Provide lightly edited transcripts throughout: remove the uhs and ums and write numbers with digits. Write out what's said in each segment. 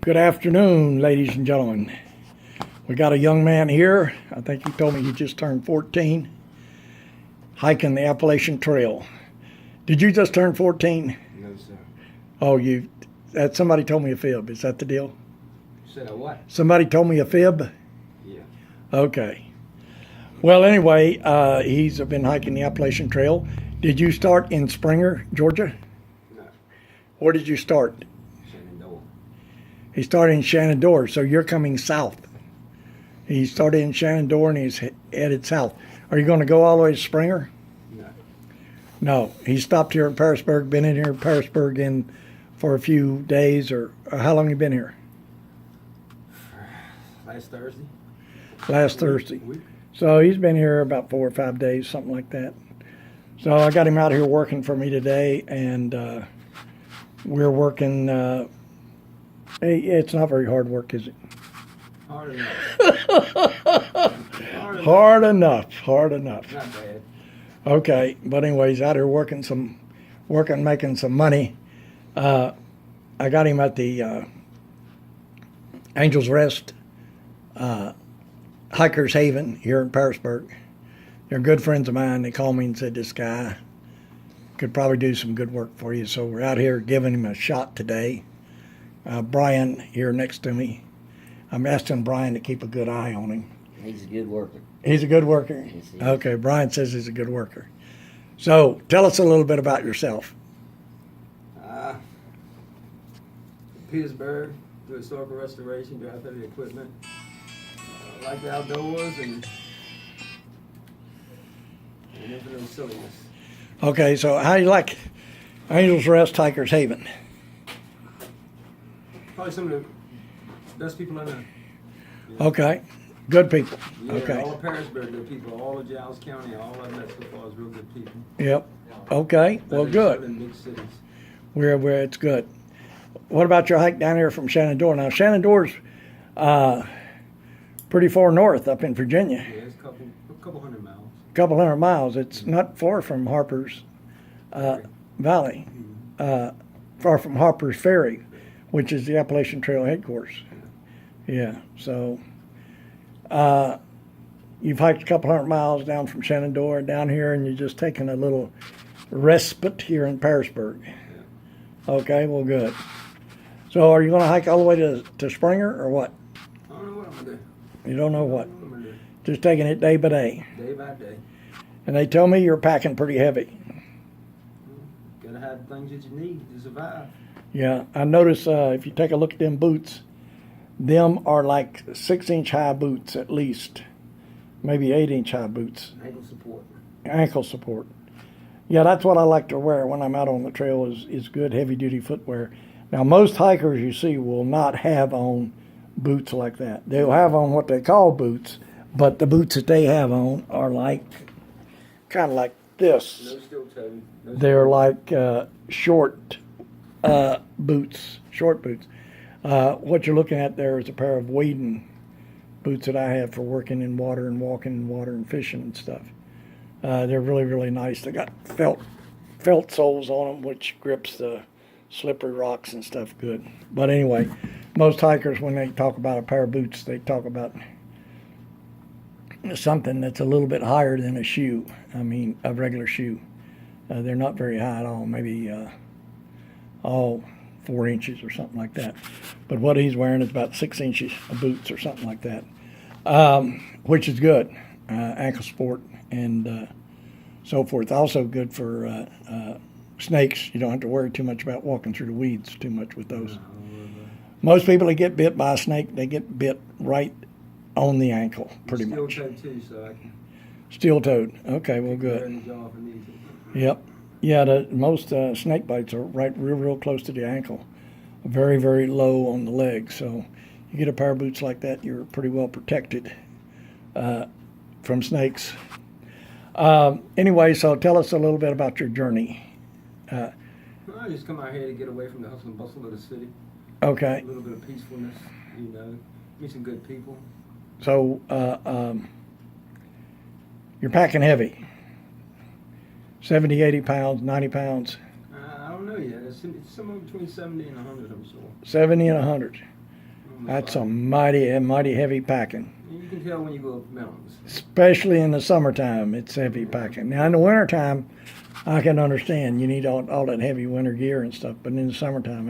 Good afternoon, ladies and gentlemen. We got a young man here. I think he told me he just turned 14, hiking the Appalachian Trail. Did you just turn 14? No, sir. Oh, somebody told me a fib. Is that the deal? Said a what? Somebody told me a fib? Yeah. Okay. Well, anyway, he's been hiking the Appalachian Trail. Did you start in Springer, Georgia? No. Where did you start? Shenandoah. He started in Shenandoah, so you're coming south. He started in Shenandoah and he's headed south. Are you going to go all the way to Springer? No. No. He stopped here in Parisburg, been in here in Parisburg for a few days, or how long you been here? Last Thursday. Last Thursday. Week. So he's been here about 4 or 5 days, something like that. So I got him out here working for me today, and we're working. It's not very hard work, is it? Hard enough. Hard enough. Hard enough. Not bad. Okay, but anyways, out here making some money. I got him at the Angels Rest Hikers Haven here in Parisburg. They're good friends of mine. They called me and said this guy could probably do some good work for you. So we're out here giving him a shot today. Brian here next to me. I'm asking Brian to keep a good eye on him. He's a good worker. He's a good worker? Yes, he is. Okay, Brian says he's a good worker. So tell us a little bit about yourself. Pittsburgh, do historical restoration, do athletic equipment. Like the outdoors and everything silliness. Okay, so how do you like Angels Rest Hikers Haven? Probably some of the best people I know. Okay, good people. Yeah, Okay, all of Parisburg, good people. All of Giles County, all of that so far is real good people. yep. Okay, well, Better good. than big cities. Where it's good. What about your hike down here from Shenandoah? Now, Shenandoah's pretty far north up in Virginia. Yeah, it's a couple hundred miles. A couple hundred miles. It's not far from Harper's Valley, far from Harper's Ferry, which is the Appalachian Trail headquarters. Yeah, so you've hiked a couple hundred miles down from Shenandoah down here, and you're just taking a little respite here in Parisburg. Okay, well, good. So are you going to hike all the way to Springer, or what? I don't know what I'm going to do. You don't know what? I don't know what I'm going to do. Just taking it day by day. Day by day. And they tell me you're packing pretty heavy. Gotta have things that you need to survive. Yeah, I notice if you take a look at them boots, them are like 6-inch high boots at least, maybe 8-inch high boots, Ankle support. ankle support. Yeah, that's what I like to wear when I'm out on the trail is good heavy duty footwear. Now most hikers you see will not have on boots like that. They'll have on what they call boots, but the boots that they have on are like kind of like this. No steel toe. No They're like short boots, short boots. What you're looking at there is a pair of wading boots that I have for working in water and walking in water and fishing and stuff. They're really, really nice. They got felt soles on them, which grips the slippery rocks and stuff good. But anyway, most hikers, when they talk about a pair of boots, they talk about something that's a little bit higher than a shoe. I mean, a regular shoe. They're not very high at all, maybe all 4 inches or something like that. But what he's wearing is about 6 inches of boots or something like that, which is good. Ankle support and so forth. Also good for snakes. You don't have to worry too much about walking through the weeds too much with those. Most people that get bit by a snake, they get bit right on the ankle, pretty much. Steel toe too, so I can Steel-toed. Okay, well, wear good. in the jaw if I need to. Yep. Yeah, most snake bites are right real close to the ankle. Very, very low on the leg. So you get a pair of boots like that, you're pretty well protected from snakes. Anyway, so tell us a little bit about your journey. I just come out here to get away from the hustle and bustle of the city. Okay. A little bit of peacefulness, meet some good people. So you're packing heavy. 70, 80 pounds, 90 pounds. I don't know yet. It's somewhere between 70 and 100, I'm sure. 70 and 100. That's a mighty heavy packing. You can tell when you go up mountains. Especially in the summertime, it's heavy packing. Now in the wintertime, I can understand you need all that heavy winter gear and stuff, but in the summertime,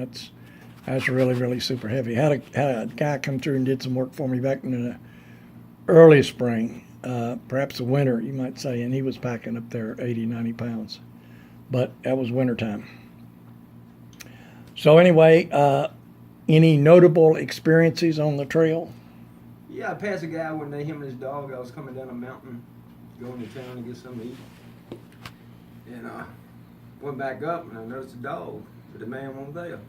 that's really super heavy. Had a guy come through and did some work for me back in the early spring, perhaps the winter, you might say, and he was packing up there 80, 90 pounds. But that was wintertime. So anyway, any notable experiences on the trail? Yeah, I passed a guy one day, him and his dog. I was coming down a mountain, going to town to get something to eat. And went back up and I noticed the dog, but the man wasn't there.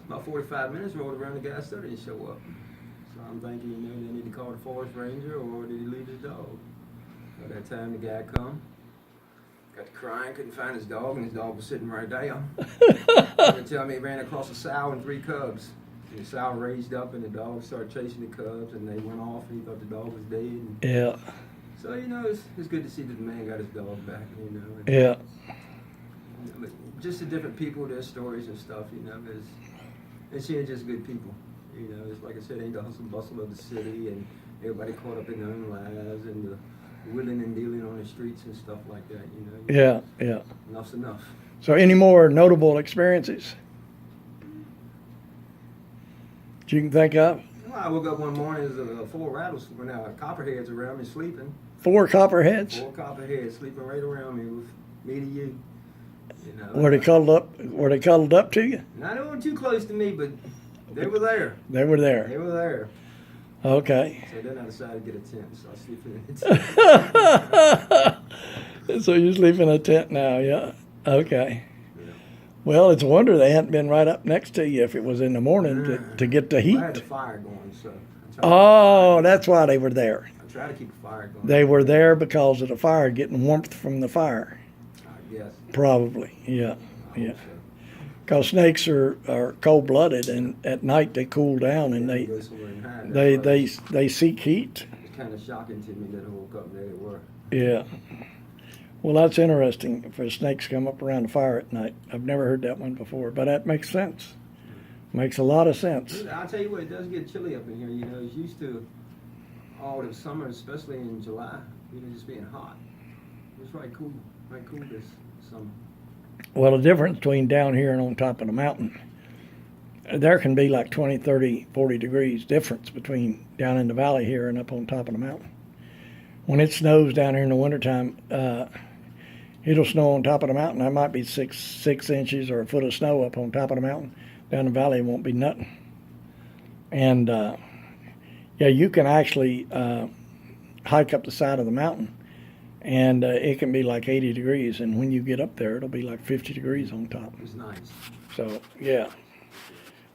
About 45 minutes rolled around, the guy still didn't show up. So I'm thinking, they need to call the forest ranger, or did he leave his dog? By that time the guy come, got to crying, couldn't find his dog, and his dog was sitting right there. They tell me he ran across a sow and 3 cubs. And the sow raised up and the dog started chasing the cubs, and they went off and he thought the dog was dead. And Yeah. so, it's good to see that the man got his dog back, and, Yeah. but just the different people, their stories and stuff, and seeing just good people. It's like I said, ain't the hustle and bustle of the city, and everybody caught up in their own lives, and the wheeling and dealing on the streets and stuff like that. Yeah. Enough's enough. So any more notable experiences that you can think of? Well, I woke up one morning, there's 4 copperheads around me sleeping. 4 copperheads? 4 copperheads sleeping right around me with me to you. Were they cuddled up to you? Not they weren't too close to me, but they were there. They were there. They were there. Okay. So then I decided to get a tent, so I sleep in a tent. So you sleep in a tent now, yeah? Okay. Yeah. Well, it's a wonder they hadn't been right up next to you if it was in the morning to get the heat. Well, I had the fire going, so Oh, that's why they were there. I try to keep the fire going. They were there because of the fire, getting warmth from the fire. I guess. Probably, yeah. I Yeah. hope so. Because snakes are cold-blooded, and at night they cool down, and Go somewhere and hide. they seek heat. It's kind of shocking to me that I woke up and there they were. Yeah. Well, that's interesting. If snakes come up around the fire at night, I've never heard that one before, but that makes sense. Makes a lot of sense. I'll tell you what, it does get chilly up in here. It's used to all the summer, especially in July, just being hot. It's right cool this summer. Well, the difference between down here and on top of the mountain, there can be like 20, 30, 40 degrees difference between down in the valley here and up on top of the mountain. When it snows down here in the wintertime, it'll snow on top of the mountain. There might be six inches or a foot of snow up on top of the mountain. Down the valley, it won't be nothing. And, yeah, you can actually hike up the side of the mountain, and it can be like 80 degrees. And when you get up there, it'll be like 50 degrees on top. It's nice. So, yeah.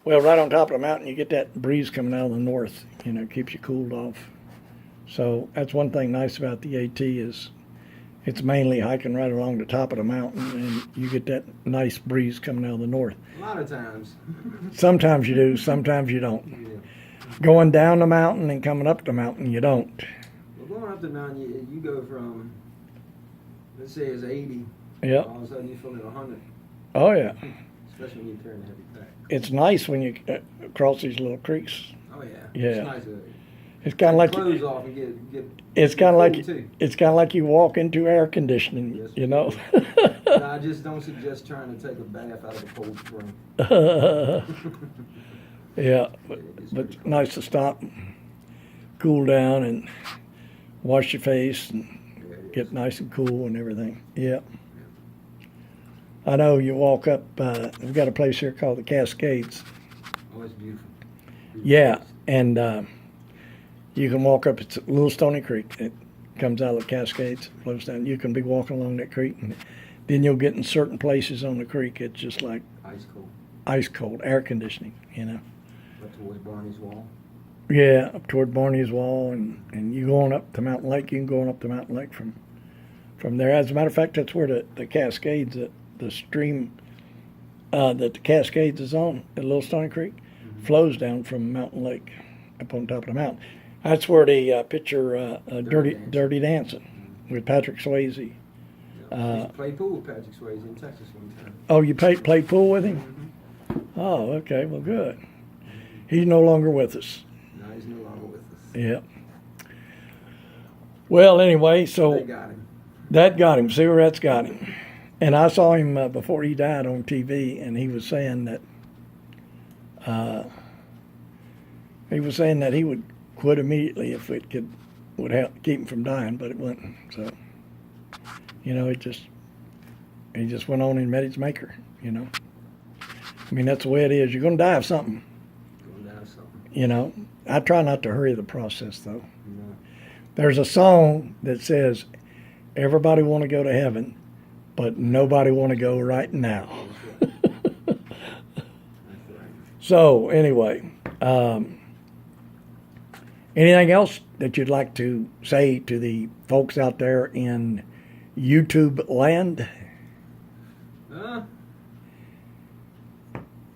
Well, right on top of the mountain, you get that breeze coming out of the north, keeps you cooled off. So that's one thing nice about the AT is it's mainly hiking right along the top of the mountain, and you get that nice breeze coming out of the north. A lot of times. Sometimes you do, sometimes you don't. Yeah. Going down the mountain and coming up the mountain, you don't. Well, going up the mountain, you go from, let's say it's 80. Yep. All of a sudden you feel it 100. Oh, yeah. Especially when you turn the heavy pack. It's nice when you cross these little creeks. Oh yeah. Yeah. It's nice. It's kind of like clothes off and get it's kind of like too. it's kind of like you walk into air conditioning, Yes. I just don't suggest trying to take a bath out of a cold spring. Yeah, but nice to stop, cool down, and wash your face and get nice and cool and everything. Yeah. I know you walk up. We've got a place here called the Cascades. Oh, it's beautiful. Yeah, and you can walk up. It's a little stony creek. It comes out of the Cascades, flows down. You can be walking along that creek, and then you'll get in certain places on the creek. It's just like Ice cold. air conditioning. Up towards Barney's Wall. Yeah, up toward Barney's Wall, and you going up to Mountain Lake. You can go on up to Mountain Lake from there. As a matter of fact, that's where the Cascades, the stream that the Cascades is on, the Little Stony Creek, flows down from Mountain Lake up on top of the mountain. That's where the picture Dirty Dancing with Patrick Swayze. I used to play pool with Patrick Swayze in Texas one time. Oh, you played pool with him? Oh, okay, well, good. He's no longer with us. No, he's no longer with us. Yep. Well, anyway, They so got him. that got him. Cigarettes got him. And I saw him before he died on TV, and he was saying that he would quit immediately if it would help keep him from dying, but it wouldn't. So, you know, he just went on and met his maker. You know, I mean, that's the way it is. You're going to die of something. Going down something. You know, I try not to hurry the process, though. No. There's a song that says, "Everybody want to go to heaven, but nobody want to go right now." That's right. That's right. So anyway, anything else that you'd like to say to the folks out there in YouTube land?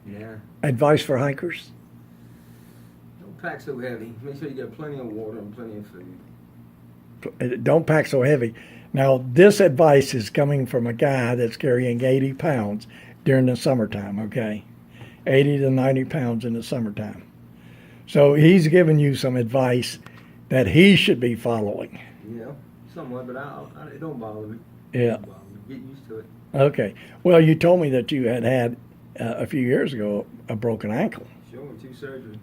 Yeah. Advice for hikers? Don't pack so heavy. Make sure you get plenty of water and plenty of food. Don't pack so heavy. Now, this advice is coming from a guy that's carrying 80 pounds during the summertime, okay? 80 to 90 pounds in the summertime. So he's giving you some advice that he should be following. Yeah, somewhat, but it don't bother me. Yeah. It don't bother me. Get used to it. Okay. Well, you told me that you had a few years ago a broken ankle Sure, 2 surgeries.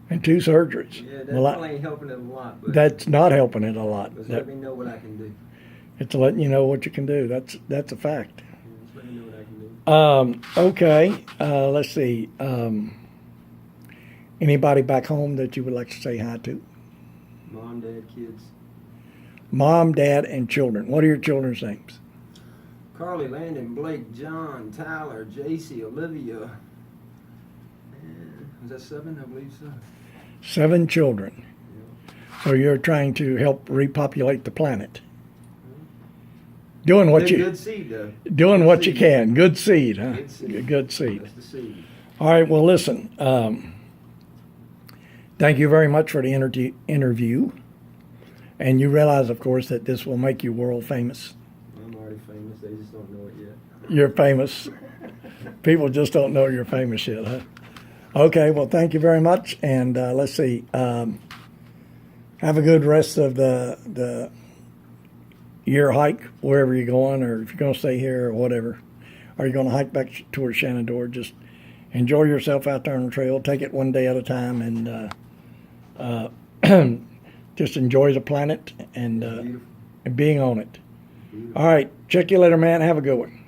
and 2 surgeries. Yeah, that Well, probably ain't helping it a lot, but that's not helping it a lot. just let me know what I can do. It's letting you know what you can do. That's a fact. Yeah, just let me know what I can do. Okay. Let's see. Anybody back home that you would like to say hi to? Mom, dad, kids. Mom, dad, and children. What are your children's names? Carly, Landon, Blake, John, Tyler, JC, Olivia. And was that 7? I believe so. 7 children. Yeah. So you're trying to help repopulate the planet. Doing what Good seed, though. doing Good what you seed. can. Good seed, huh? Good seed. Good seed. That's the seed. All right. Well, listen. Thank you very much for the interview. And you realize, of course, that this will make you world famous. I'm already famous. They just don't know it yet. You're famous. People just don't know you're famous yet, huh? Okay. Well, thank you very much. And let's see. Have a good rest of the year hike, wherever you're going, or if you're going to stay here or whatever. Or you're going to hike back towards Shenandoah. Just enjoy yourself out there on the trail. Take it one day at a time, and just enjoy the planet and Beautiful. being on it. Beautiful. All right. Check you later, man. Have a good one.